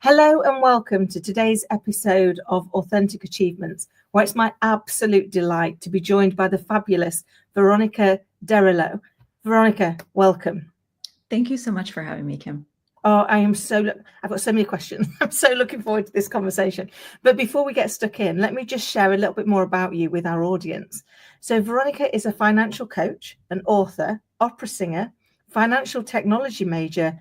Hello and welcome to today's episode of Authentic Achievements, where it's my absolute delight to be joined by the fabulous Veronica Deraleau. Veronica, welcome. Thank you so much for having me, Kim. Oh, I've got so many questions. I'm so looking forward to this conversation. But before we get stuck in, let me just share a little bit more about you with our audience. So Veronica is a financial coach, an author, opera singer, financial technology manager,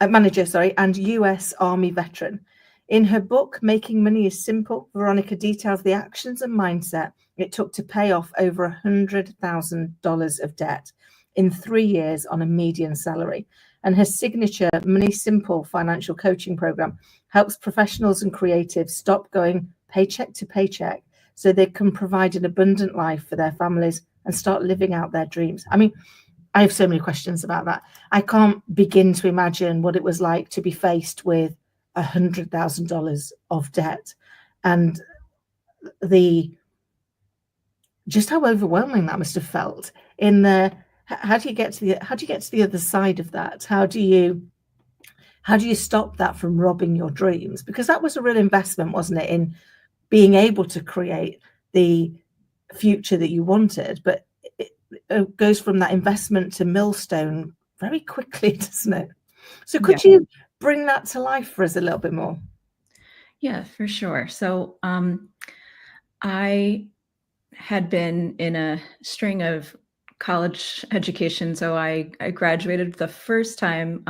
and US Army veteran. In her book, Making Money is Simple, Veronica details the actions and mindset it took to pay off over $100,000 of debt in 3 years on a median salary. And her signature Money Simple financial coaching program helps professionals and creatives stop going paycheck to paycheck so they can provide an abundant life for their families and start living out their dreams. I have so many questions about that. I can't begin to imagine what it was like to be faced with $100,000 of debt, and just how overwhelming that must have felt. How do you get to the other side of that? How do you stop that from robbing your dreams? Because that was a real investment, wasn't it, in being able to create the future that you wanted, but it goes from that investment to millstone very quickly, doesn't it? So could you bring that to life for us a little bit more? Yeah, for sure. So I had been in a string of college education. So I graduated the first time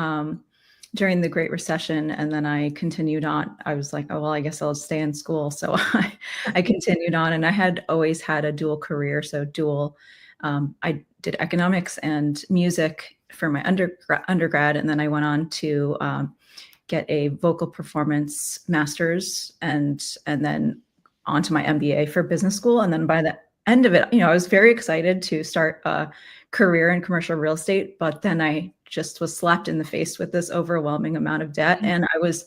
during the Great Recession, and then I continued on. I was like, oh, well, I guess I'll stay in school. So I continued on, and I had always had a dual career. So I did economics and music for my undergrad, and then I went on to get a vocal performance master's, and then on to my MBA for business school. And then by the end of it, I was very excited to start a career in commercial real estate, but then I just was slapped in the face with this overwhelming amount of debt, and I was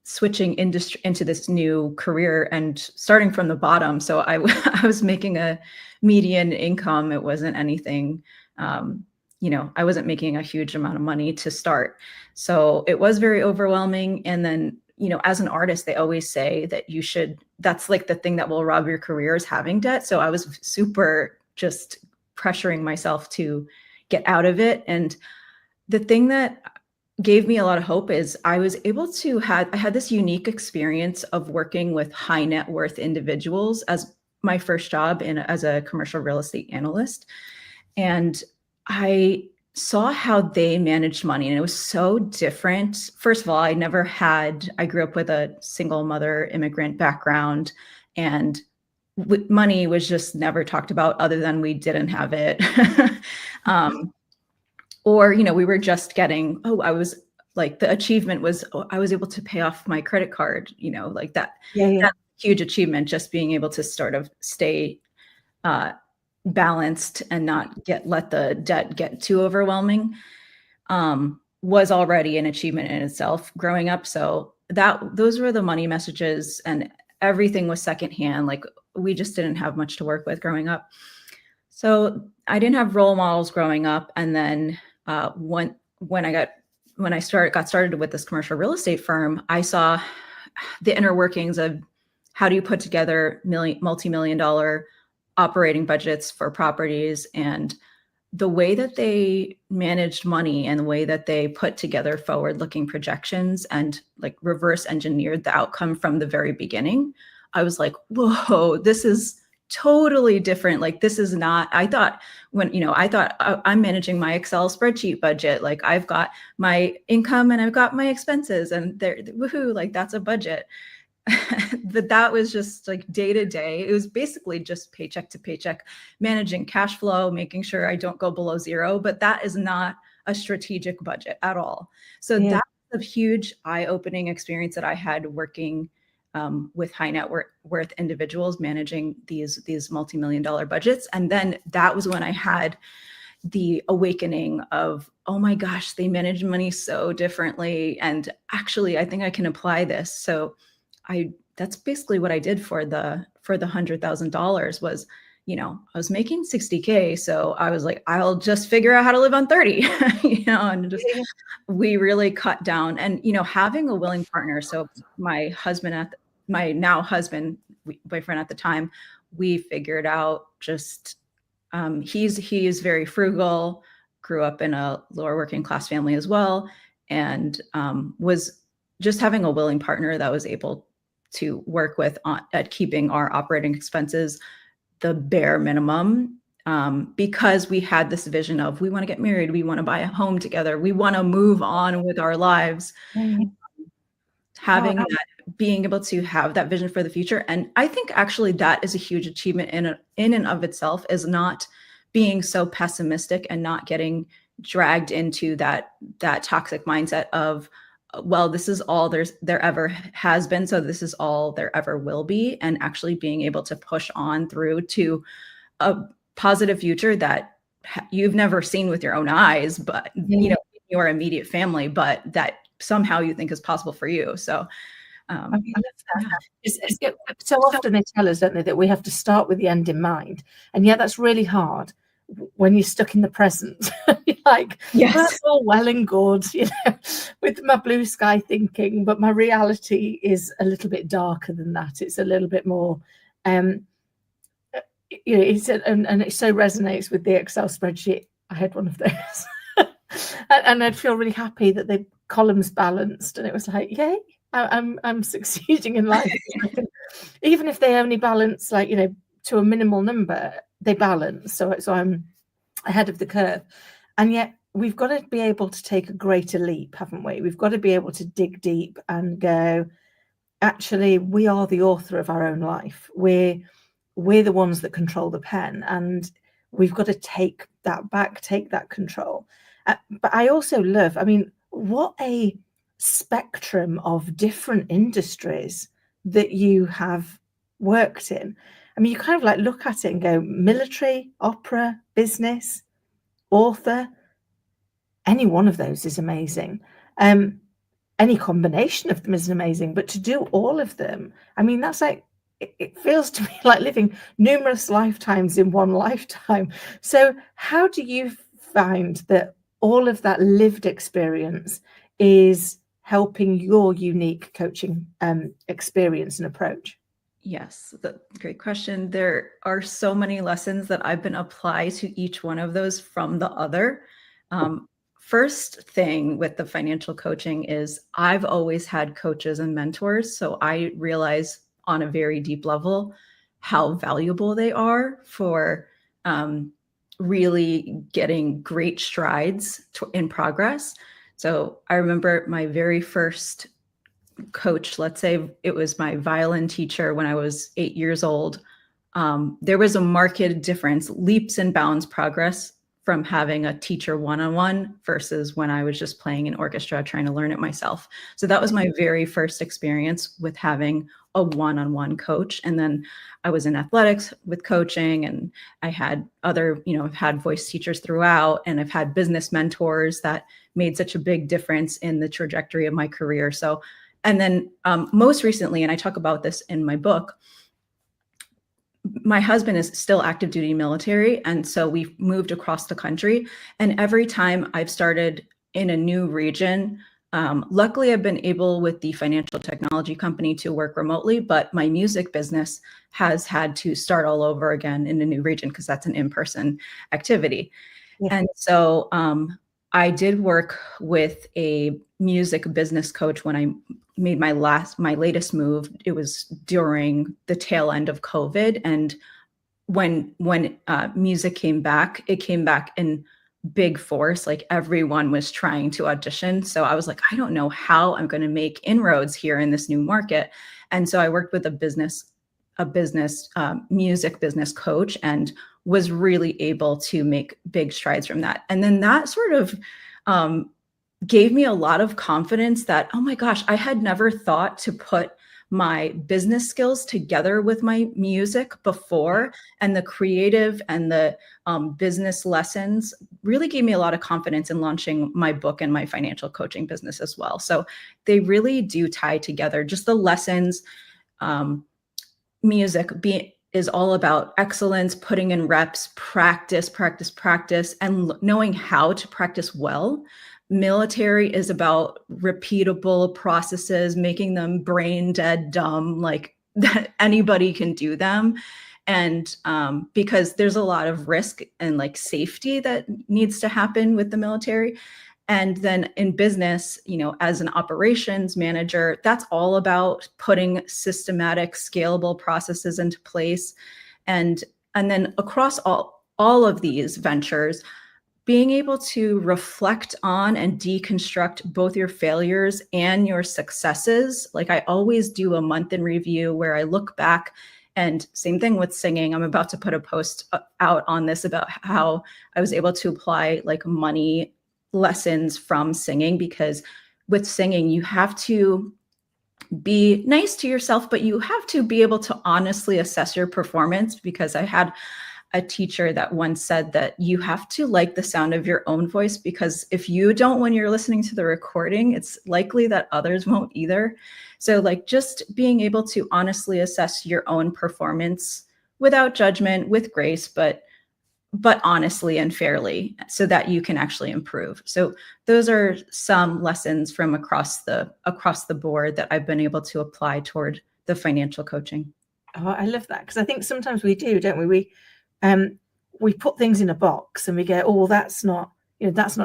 switching into this new career and starting from the bottom. So I was making a median income. It wasn't anything, I wasn't making a huge amount of money to start. So it was very overwhelming. And then, as an artist, they always say that that's like the thing that will rob your career is having debt. So I was super just pressuring myself to get out of it. And the thing that gave me a lot of hope is I was able to I had this unique experience of working with high net worth individuals as my first job as a commercial real estate analyst. And I saw how they managed money, and it was so different. First of all, I grew up with a single mother immigrant background, and money was just never talked about other than we didn't have it. Or, we were just getting, the achievement was, I was able to pay off my credit card, like that. Yeah. That's a huge achievement, just being able to sort of stay balanced and not let the debt get too overwhelming, was already an achievement in itself growing up. So those were the money messages, and everything was secondhand. Like, we just didn't have much to work with growing up. So I didn't have role models growing up. And then when I got started with this commercial real estate firm, I saw the inner workings of how do you put together multi-million dollar operating budgets for properties, and the way that they managed money and the way that they put together forward-looking projections and like reverse engineered the outcome from the very beginning. I was like, whoa, this is totally different. Like, this is not, I thought I'm managing my Excel spreadsheet budget. Like, I've got my income and I've got my expenses, and woohoo, like that's a budget. But that was just like day to day. It was basically just paycheck to paycheck, managing cash flow, making sure I don't go below zero. But that is not a strategic budget at all. So that's a huge eye-opening experience that I had working with high net worth individuals managing these multi-million dollar budgets. And then that was when I had the awakening of, oh my gosh, they manage money so differently. And actually, I think I can apply this. So that's basically what I did for the $100,000 was I was making 60K. So I was like, I'll just figure out how to live on 30, and just, we really cut down and, having a willing partner. So my husband my now husband, boyfriend at the time, we figured out just, he is very frugal, grew up in a lower working class family as well. And was just having a willing partner that was able to work with at keeping our operating expenses the bare minimum, because we had this vision of, we want to get married, we want to buy a home together, we want to move on with our lives. Having that, being able to have that vision for the future. And I think actually that is a huge achievement in and of itself, is not being so pessimistic and not getting dragged into that toxic mindset of, well, this is all there ever has been, so this is all there ever will be, and actually being able to push on through to a positive future that you've never seen with your own eyes, but your immediate family, but that somehow you think is possible for you. So so often they tell us, don't they, that we have to start with the end in mind, and yet that's really hard when you're stuck in the present. You're like, yes, that's all well and good, with my blue sky thinking, but my reality is a little bit darker than that. It's a little bit more, and it so resonates with the Excel spreadsheet. I had one of those, and I'd feel really happy that the columns balanced, and it was like, yay, I'm succeeding in life. Even if they only balance, like, to a minimal number, they balance. So I'm ahead of the curve. And yet we've got to be able to take a greater leap, haven't we? We've got to be able to dig deep and go, actually, we are the author of our own life. We're the ones that control the pen, and we've got to take that back, take that control. But I also love, what a spectrum of different industries that you have worked in. You kind of like look at it and go, military, opera, business, author, any one of those is amazing. Any combination of them is amazing, but to do all of them, that's like, it feels to me like living numerous lifetimes in one lifetime. So how do you find that all of that lived experience is helping your unique coaching experience and approach? Yes, great question. There are so many lessons that I've been applied to each one of those from the other. First thing with the financial coaching is I've always had coaches and mentors. So I realize on a very deep level how valuable they are for really getting great strides in progress. So I remember my very first coach, let's say it was my violin teacher when I was 8 years old. There was a marked difference, leaps and bounds progress from having a teacher one-on-one versus when I was just playing in orchestra, trying to learn it myself. So that was my very first experience with having a one-on-one coach. And then I was in athletics with coaching, and I had other, I've had voice teachers throughout, and I've had business mentors that made such a big difference in the trajectory of my career. So, and then most recently, and I talk about this in my book, my husband is still active duty military. And so we've moved across the country. And every time I've started in a new region, luckily I've been able with the financial technology company to work remotely, but my music business has had to start all over again in a new region because that's an in-person activity. Yeah. And so I did work with a music business coach when I made my latest move. It was during the tail end of COVID. And when music came back, it came back in big force. Like everyone was trying to audition. So I was like, I don't know how I'm going to make inroads here in this new market. And so I worked with a music business coach, and was really able to make big strides from that. And then that sort of gave me a lot of confidence that, oh my gosh, I had never thought to put my business skills together with my music before. And the creative and the business lessons really gave me a lot of confidence in launching my book and my financial coaching business as well. So they really do tie together. Just the lessons, music is all about excellence, putting in reps, practice, practice, practice, and knowing how to practice well. Military is about repeatable processes, making them brain dead dumb, like that anybody can do them. And because there's a lot of risk and like safety that needs to happen with the military. And then in business, as an operations manager, that's all about putting systematic, scalable processes into place. And then across all of these ventures, being able to reflect on and deconstruct both your failures and your successes. Like I always do a month in review where I look back, and same thing with singing. I'm about to put a post out on this about how I was able to apply like money lessons from singing, because with singing, you have to be nice to yourself, but you have to be able to honestly assess your performance, because I had a teacher that once said that you have to like the sound of your own voice, because if you don't when you're listening to the recording, it's likely that others won't either. So like just being able to honestly assess your own performance without judgment, with grace, but honestly and fairly, so that you can actually improve. So those are some lessons from across the board that I've been able to apply toward the financial coaching. Oh, I love that, because I think sometimes we do, don't we? We put things in a box and we go, oh, well, that's not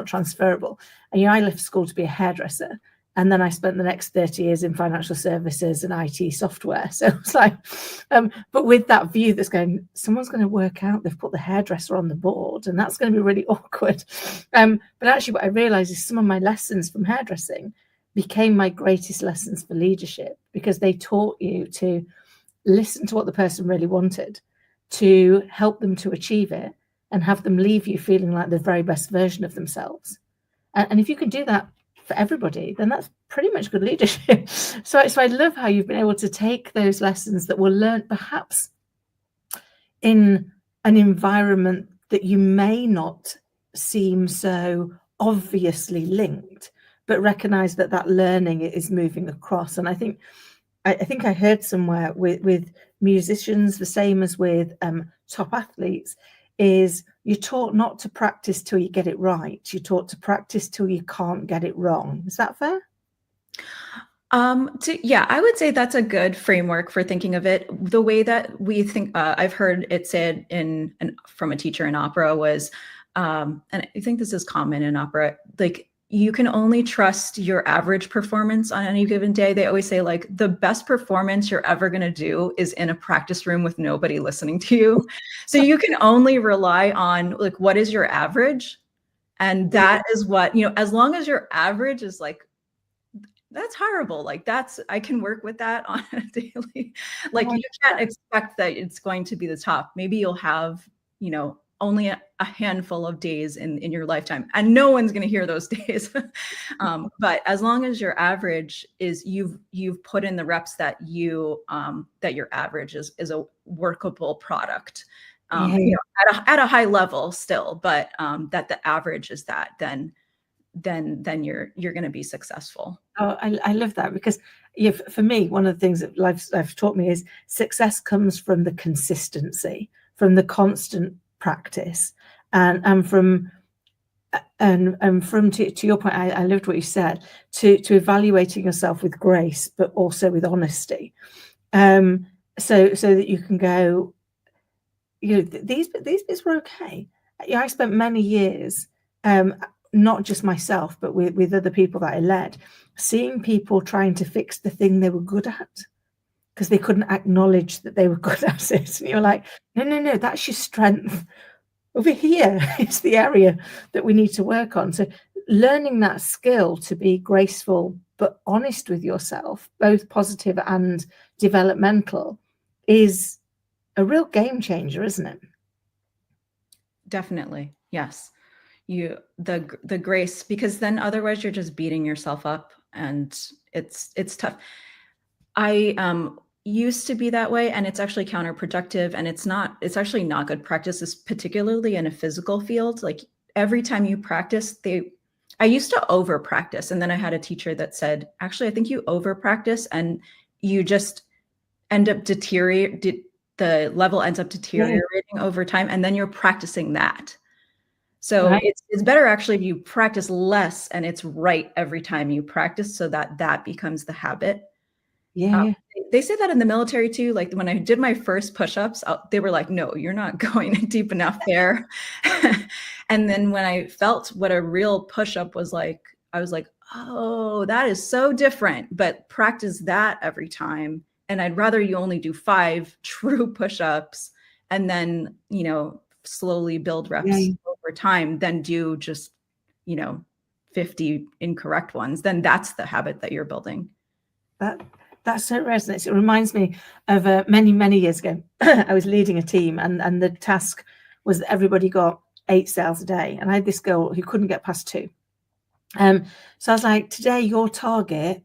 transferable. And I left school to be a hairdresser, and then I spent the next 30 years in financial services and IT software. So it's like, but with that view that's going, someone's going to work out, they've put the hairdresser on the board, and that's going to be really awkward. But actually what I realized is some of my lessons from hairdressing became my greatest lessons for leadership, because they taught you to listen to what the person really wanted, to help them to achieve it, and have them leave you feeling like the very best version of themselves. And if you can do that for everybody, then that's pretty much good leadership. So I love how you've been able to take those lessons that were learned perhaps in an environment that you may not seem so obviously linked, but recognize that learning is moving across. And I think I heard somewhere with musicians, the same as with top athletes, is you're taught not to practice till you get it right. You're taught to practice till you can't get it wrong. Is that fair? Yeah, I would say that's a good framework for thinking of it. The way that we think, I've heard it said from a teacher in opera was, and I think this is common in opera, like, you can only trust your average performance on any given day. They always say, like, the best performance you're ever going to do is in a practice room with nobody listening to you. So you can only rely on, like, what is your average? And that is what, as long as your average is like, that's horrible. Like, I can work with that on a daily, like, you can't expect that it's going to be the top. Maybe you'll have, only a handful of days in your lifetime, and no one's going to hear those days. But as long as your average is, you've put in the reps that that your average is a workable product, at a high level still, but that the average is that, then you're going to be successful. Oh, I love that, because for me, one of the things that life's taught me is success comes from the consistency, from the constant practice, and from to your point, I loved what you said, to evaluating yourself with grace, but also with honesty, so that you can go, these bits were okay. I spent many years, not just myself, but with other people that I led, seeing people trying to fix the thing they were good at, because they couldn't acknowledge that they were good at it. And you're like, no, that's your strength. Over here is the area that we need to work on. So learning that skill to be graceful but honest with yourself, both positive and developmental, is a real game changer, isn't it? Definitely, yes. The grace, because then otherwise you're just beating yourself up, and it's tough. I used to be that way, and it's actually counterproductive, and it's actually not good practice, particularly in a physical field. Like, every time you practice, I used to over practice, and then I had a teacher that said, actually, I think you over practice and you just end up the level ends up deteriorating over time, and then you're practicing that. So it's better actually if you practice less and it's right every time you practice, so that becomes the habit. They say that in the military too. Like when I did my first push-ups, they were like, no, you're not going deep enough there. And then when I felt what a real push-up was like, I was like, oh, that is so different. But practice that every time. And I'd rather you only do 5 true push-ups and then, slowly build reps over time than do just, 50 incorrect ones. Then that's the habit that you're building. That so resonates. It reminds me of many, many years ago. I was leading a team, and the task was that everybody got 8 sales a day. And I had this girl who couldn't get past 2. So I was like, today your target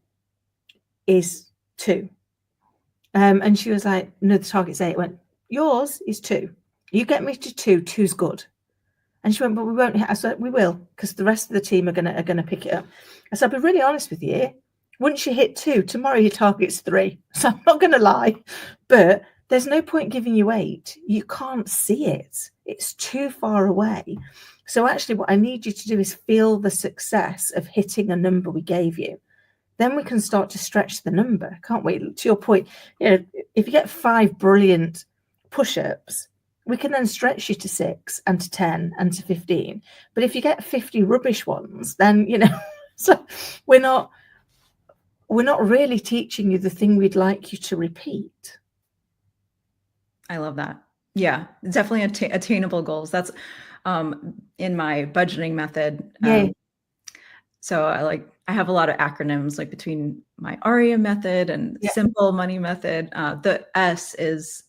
is 2. And she was like, no, the target's 8. I went, yours is 2. You get me to 2, 2's good. And she went, but we won't hit. I said, we will, because the rest of the team are gonna pick it up. I said, I'll be really honest with you. Once you hit 2, tomorrow your target's 3. So I'm not going to lie, but there's no point giving you 8. You can't see it. It's too far away. So actually what I need you to do is feel the success of hitting a number we gave you. Then we can start to stretch the number, can't we? To your point, if you get 5 brilliant push-ups, we can then stretch you to 6 and to 10 and to 15. But if you get 50 rubbish ones, then, so we're not really teaching you the thing we'd like you to repeat. I love that. Yeah, definitely attainable goals. That's in my budgeting method. So I have a lot of acronyms, like between my ARIA method and simple money method. The S is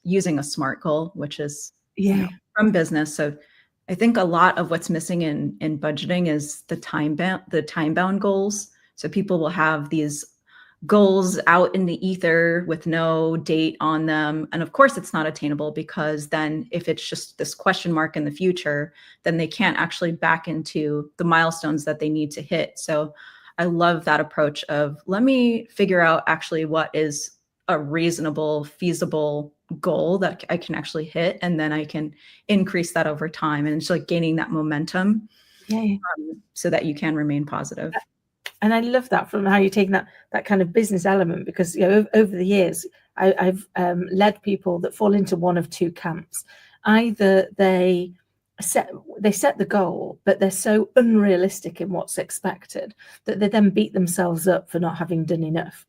using a SMART goal, which is from business. So I think a lot of what's missing in budgeting is the time-bound goals. So people will have these goals out in the ether with no date on them. And of course, it's not attainable, because then if it's just this question mark in the future, then they can't actually back into the milestones that they need to hit. So I love that approach of, let me figure out actually what is a reasonable, feasible goal that I can actually hit. And then I can increase that over time. And it's like gaining that momentum so that you can remain positive. And I love that from how you're taking that kind of business element, because over the years I've led people that fall into one of 2 camps. Either they set the goal, but they're so unrealistic in what's expected that they then beat themselves up for not having done enough,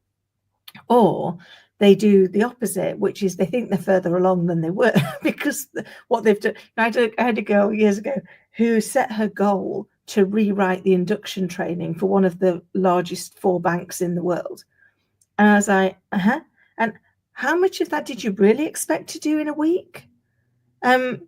or they do the opposite, which is they think they're further along than they were because what they've done. I had a girl years ago who set her goal to rewrite the induction training for one of the largest 4 banks in the world. And I was like, and how much of that did you really expect to do in a week? And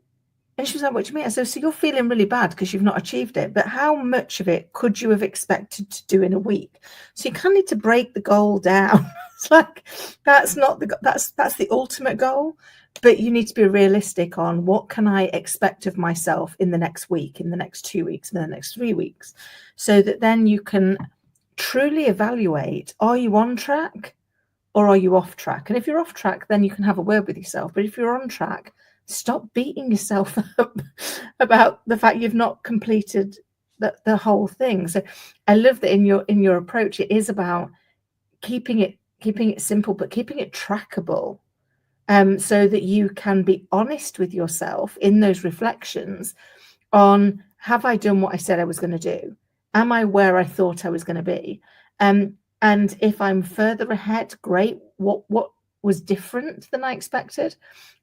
she was like, what do you mean? I said, so you're feeling really bad because you've not achieved it, but how much of it could you have expected to do in a week? So you kind of need to break the goal down. It's like, that's the ultimate goal. But you need to be realistic on what can I expect of myself in the next week, in the next 2 weeks, in the next 3 weeks, so that then you can truly evaluate, are you on track or are you off track? And if you're off track, then you can have a word with yourself. But if you're on track, stop beating yourself up about the fact you've not completed the whole thing. So I love that in your approach, it is about keeping it simple, but keeping it trackable. So that you can be honest with yourself in those reflections on, have I done what I said I was going to do? Am I where I thought I was going to be? And if I'm further ahead, great. What was different than I expected?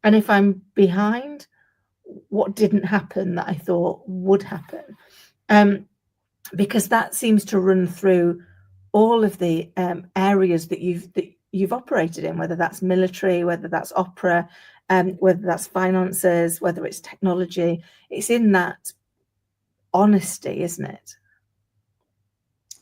And if I'm behind, what didn't happen that I thought would happen? Because that seems to run through all of the areas that you've operated in, whether that's military, whether that's opera, whether that's finances, whether it's technology. It's in that honesty, isn't it?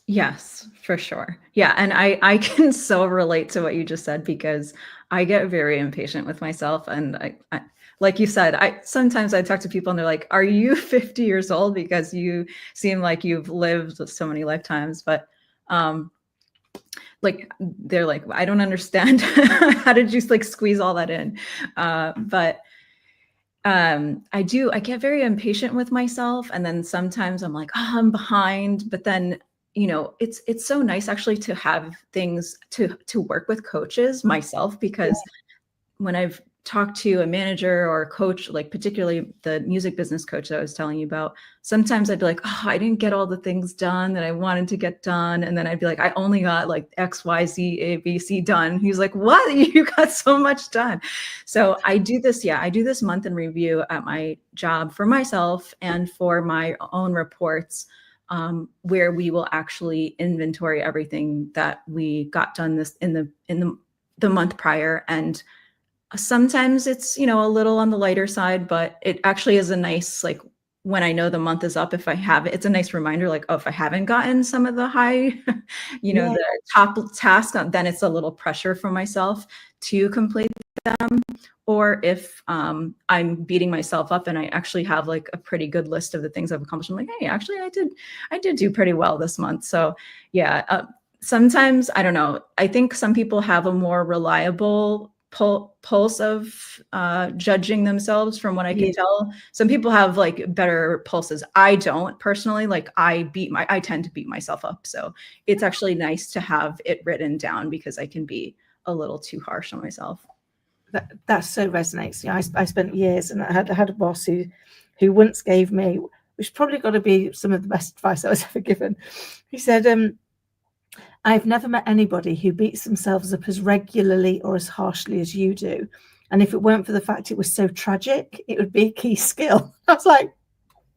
Yes, for sure. Yeah. And I can so relate to what you just said, because I get very impatient with myself. And I like you said, sometimes I talk to people and they're like, are you 50 years old? Because you seem like you've lived so many lifetimes. But like they're like, I don't understand. How did you like squeeze all that in? But I get very impatient with myself. And then sometimes I'm like, oh, I'm behind. But then, it's so nice actually to have things to work with coaches myself, because when I've talked to a manager or a coach, like particularly the music business coach that I was telling you about, sometimes I'd be like, oh, I didn't get all the things done that I wanted to get done. And then I'd be like, I only got like X, Y, Z, A, B, C done. He's like, what? You got so much done. So I do this month in review at my job for myself and for my own reports, where we will actually inventory everything that we got done this in the month prior. And sometimes it's, a little on the lighter side, but it actually is a nice, like, when I know the month is up, if I have it, it's a nice reminder, like, oh, if I haven't gotten some of the high, the top task, then it's a little pressure for myself to complete them. Or if I'm beating myself up and I actually have like a pretty good list of the things I've accomplished, I'm like, hey, actually I did do pretty well this month. So yeah, sometimes, I don't know, I think some people have a more reliable pulse of judging themselves, from what I can tell. Some people have like better pulses. I don't personally. Like I tend to beat myself up. So it's actually nice to have it written down, because I can be a little too harsh on myself. That so resonates. I spent years, and I had a boss who once gave me, which probably got to be some of the best advice I was ever given. He said, I've never met anybody who beats themselves up as regularly or as harshly as you do. And if it weren't for the fact it was so tragic, it would be a key skill. I was like,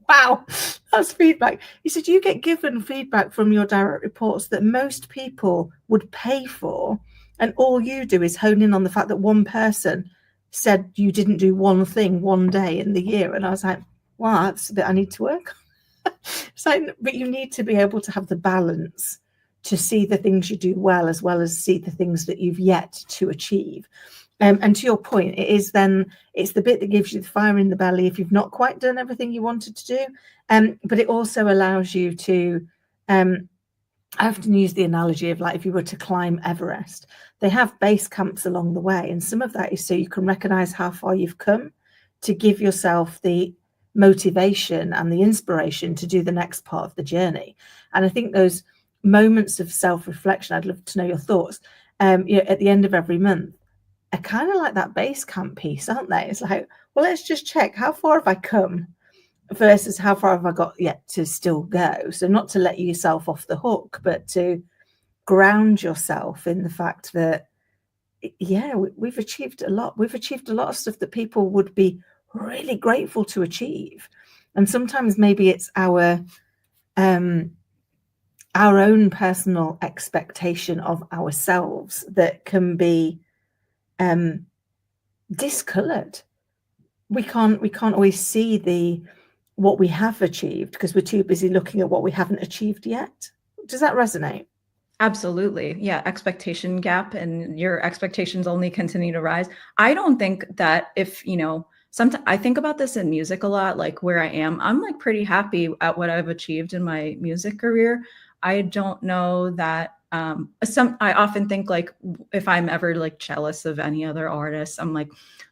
wow, that's feedback. He said, you get given feedback from your direct reports that most people would pay for. And all you do is hone in on the fact that one person said you didn't do one thing one day in the year. And I was like, wow, that's a bit I need to work on. But you need to be able to have the balance to see the things you do well as see the things that you've yet to achieve. And to your point, it's the bit that gives you the fire in the belly if you've not quite done everything you wanted to do. But it also allows you to, I often use the analogy of like if you were to climb Everest, they have base camps along the way. And some of that is so you can recognize how far you've come, to give yourself the motivation and the inspiration to do the next part of the journey. And I think those moments of self-reflection, I'd love to know your thoughts, at the end of every month, are kind of like that base camp piece, aren't they? It's like, well, let's just check how far have I come versus how far have I got yet to still go. So not to let yourself off the hook, but to ground yourself in the fact that, we've achieved a lot. We've achieved a lot of stuff that people would be really grateful to achieve. And sometimes maybe it's our own personal expectation of ourselves that can be discolored. We can't always see what we have achieved because we're too busy looking at what we haven't achieved yet. Does that resonate? Absolutely. Yeah. Expectation gap, and your expectations only continue to rise. I don't think that if, sometimes I think about this in music a lot, like where I am, I'm like pretty happy at what I've achieved in my music career. I don't know that I often think like if I'm ever like jealous of any other artist, I'm like,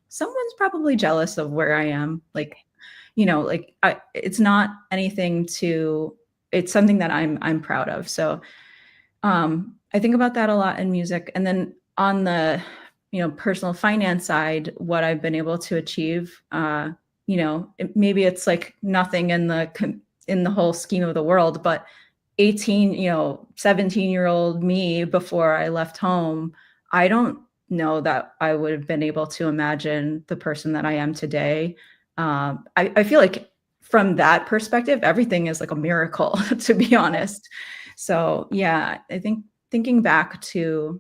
someone's probably jealous of where I am. Like, it's not anything it's something that I'm proud of. So I think about that a lot in music. And then on the, personal finance side, what I've been able to achieve, maybe it's like nothing in the whole scheme of the world, but 17-year-old me before I left home, I don't know that I would have been able to imagine the person that I am today. I feel like from that perspective, everything is like a miracle, to be honest. So yeah, I think thinking back to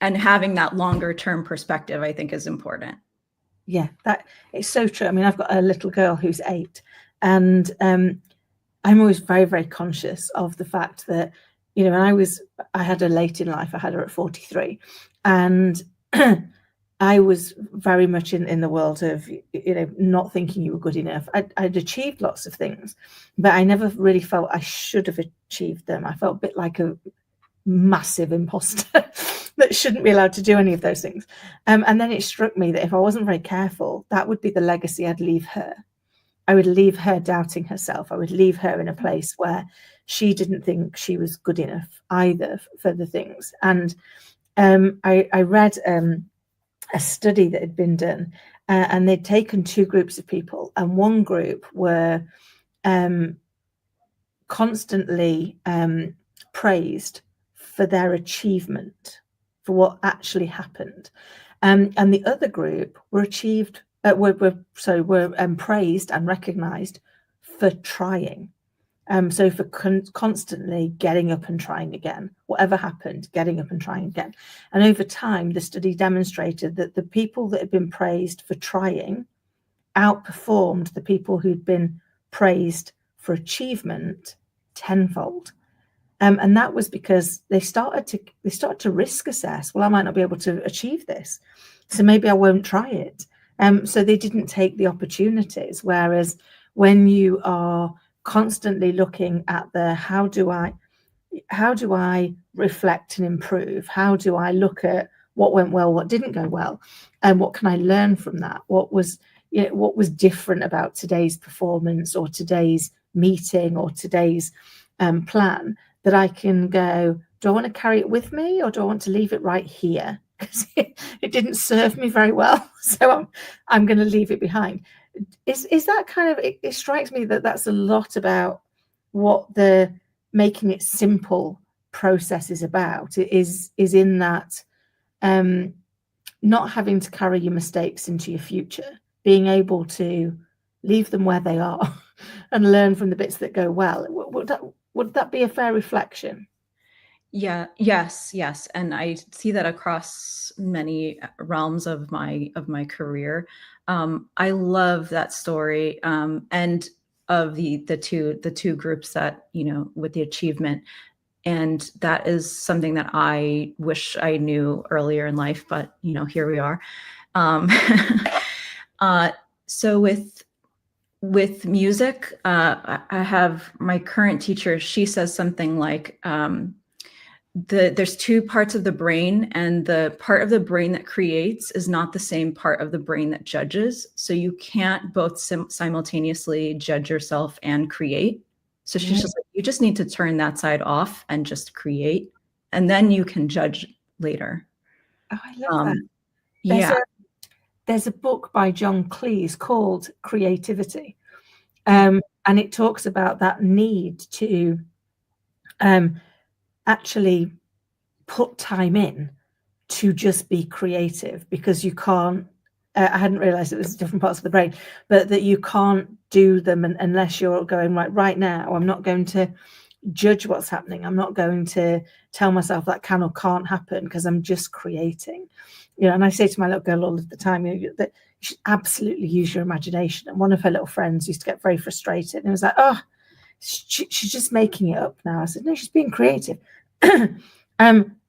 and having that longer term perspective, I think is important. Yeah, that it's so true. I mean, I've got a little girl who's 8, and I'm always very, very conscious of the fact that, I had her late in life. I had her at 43, and I was very much in the world of, not thinking you were good enough. I'd achieved lots of things, but I never really felt I should have achieved them. I felt a bit like a massive imposter that shouldn't be allowed to do any of those things. And then it struck me that if I wasn't very careful, that would be the legacy I'd leave her. I would leave her doubting herself. I would leave her in a place where she didn't think she was good enough either for the things. And I read a study that had been done, and they'd taken two groups of people, and one group were constantly praised for their achievement, for what actually happened, and the other group were praised and recognized for trying. So for constantly getting up and trying again, whatever happened, getting up and trying again. And over time, the study demonstrated that the people that had been praised for trying outperformed the people who'd been praised for achievement tenfold. And that was because they started to risk assess. Well, I might not be able to achieve this, so maybe I won't try it. So they didn't take the opportunities. Whereas when you are constantly looking at the how do I reflect and improve? How do I look at what went well, what didn't go well, and what can I learn from that? What was different about today's performance or today's meeting or today's plan, that I can go, do I want to carry it with me or do I want to leave it right here? Because it didn't serve me very well, so I'm going to leave it behind. Is that kind of, it strikes me that that's a lot about what the making it simple process is about. It is in that not having to carry your mistakes into your future, being able to leave them where they are and learn from the bits that go well. Would that be a fair reflection? Yeah. Yes. And I see that across many realms of my career. I love that story, and of the two groups that, with the achievement. And that is something that I wish I knew earlier in life, but here we are. So with music, I have my current teacher. She says something like, there's two parts of the brain, and the part of the brain that creates is not the same part of the brain that judges. So you can't both simultaneously judge yourself and create. So she's just like, you just need to turn that side off and just create, and then you can judge later. Oh, I love that. Yeah. There's a book by John Cleese called Creativity, and it talks about that need to actually put time in to just be creative, because you can't, I hadn't realized it was different parts of the brain, but that you can't do them unless you're going, right now, I'm not going to judge what's happening. I'm not going to tell myself that can or can't happen, because I'm just creating. And I say to my little girl all of the time, that you should absolutely use your imagination. And one of her little friends used to get very frustrated, and it was like, oh, she's just making it up now. I said, no, she's being creative.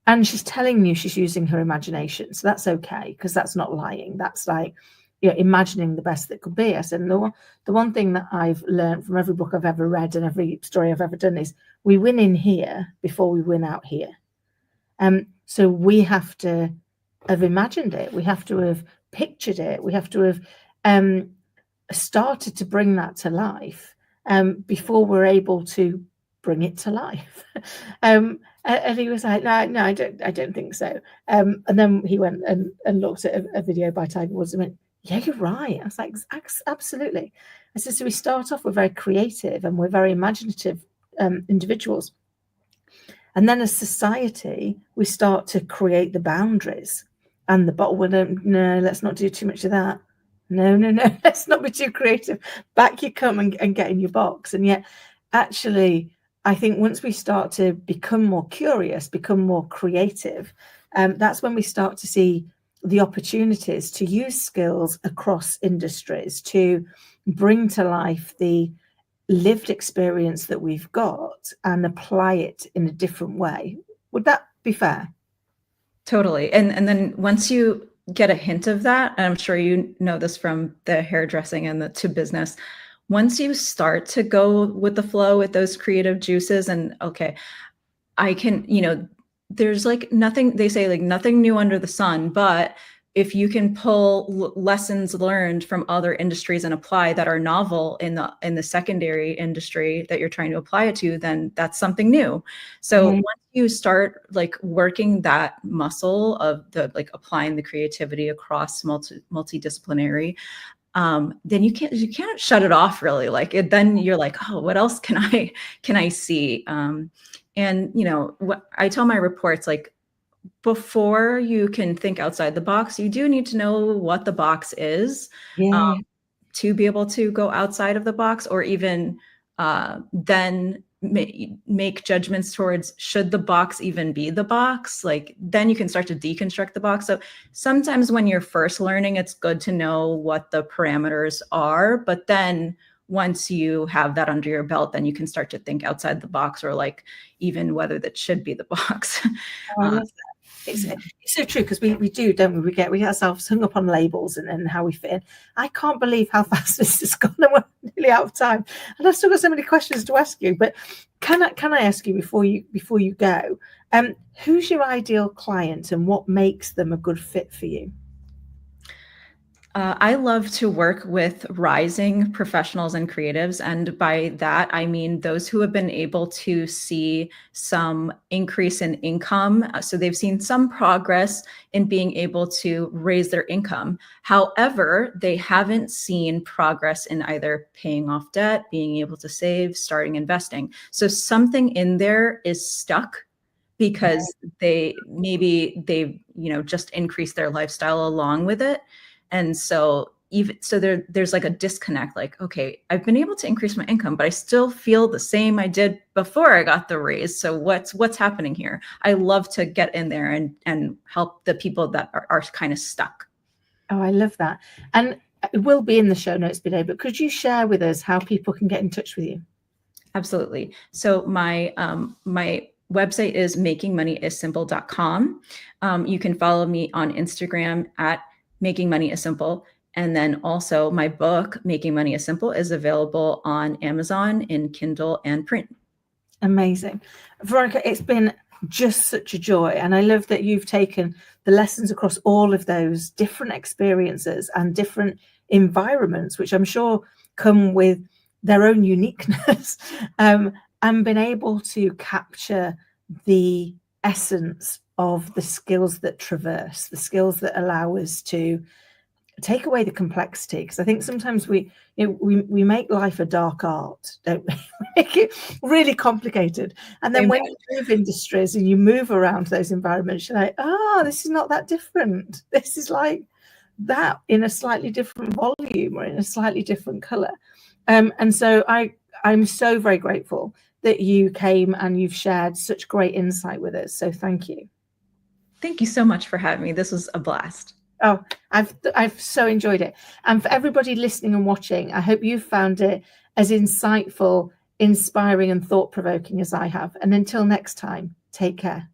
And she's telling you she's using her imagination, so that's okay, because that's not lying. That's like, imagining the best that could be. I said, the one thing that I've learned from every book I've ever read and every story I've ever done is we win in here before we win out here. So we have to have imagined it. We have to have pictured it. We have to have started to bring that to life before we're able to bring it to life. And he was like, no, I don't think so. And then he went and looked at a video by Tiger Woods and went, yeah, you're right. I was like, absolutely. I said, so we start off, we're very creative and we're very imaginative individuals. And then as society, we start to create the boundaries and the bottle. No, let's not do too much of that. No, let's not be too creative. Back you come and get in your box. And yet, actually, I think once we start to become more curious, become more creative, that's when we start to see the opportunities to use skills across industries to bring to life the lived experience that we've got and apply it in a different way. Would that be fair? Totally. And then once you get a hint of that, and I'm sure you know this from the hairdressing and to business, once you start to go with the flow with those creative juices and, okay, I can, there's like nothing, they say like nothing new under the sun, but if you can pull lessons learned from other industries and apply that are novel in the secondary industry that you're trying to apply it to, then that's something new. So once you start like working that muscle of the like applying the creativity across multidisciplinary, then you can't shut it off really. Like it, then you're like, oh, what else can I see? And you know what I tell my reports, like, before you can think outside the box, you do need to know what the box is, to be able to go outside of the box, or even then make judgments towards, should the box even be the box? Like then you can start to deconstruct the box. So sometimes when you're first learning, it's good to know what the parameters are, but then once you have that under your belt, then you can start to think outside the box, or like even whether that should be the box. Oh, I love that. It's so true, because we do, don't we? We get ourselves hung up on labels and how we fit in. I can't believe how fast this has gone, and we're nearly out of time. And I've still got so many questions to ask you. But can I ask you before you go, who's your ideal client and what makes them a good fit for you? I love to work with rising professionals and creatives. And by that, I mean those who have been able to see some increase in income. So they've seen some progress in being able to raise their income. However, they haven't seen progress in either paying off debt, being able to save, starting investing. So something in there is stuck because they've just increased their lifestyle along with it. And so there's like a disconnect, like, okay, I've been able to increase my income, but I still feel the same I did before I got the raise. So what's happening here? I love to get in there and help the people that are kind of stuck. Oh, I love that. And it will be in the show notes today, but could you share with us how people can get in touch with you? Absolutely. So my website is makingmoneyissimple.com. You can follow me on Instagram at Making Money is Simple. And then also my book, Making Money is Simple, is available on Amazon in Kindle and print. Amazing. Veronica, it's been just such a joy. And I love that you've taken the lessons across all of those different experiences and different environments, which I'm sure come with their own uniqueness, and been able to capture the essence of the skills that traverse, the skills that allow us to take away the complexity. Because I think sometimes we make life a dark art, don't we? We make it really complicated. And then when you move industries and you move around those environments, you're like, this is not that different. This is like that in a slightly different volume or in a slightly different color. And so I'm so very grateful that you came and you've shared such great insight with us. So thank you. Thank you so much for having me. This was a blast. Oh, I've so enjoyed it. And for everybody listening and watching, I hope you found it as insightful, inspiring, and thought-provoking as I have. And until next time, take care.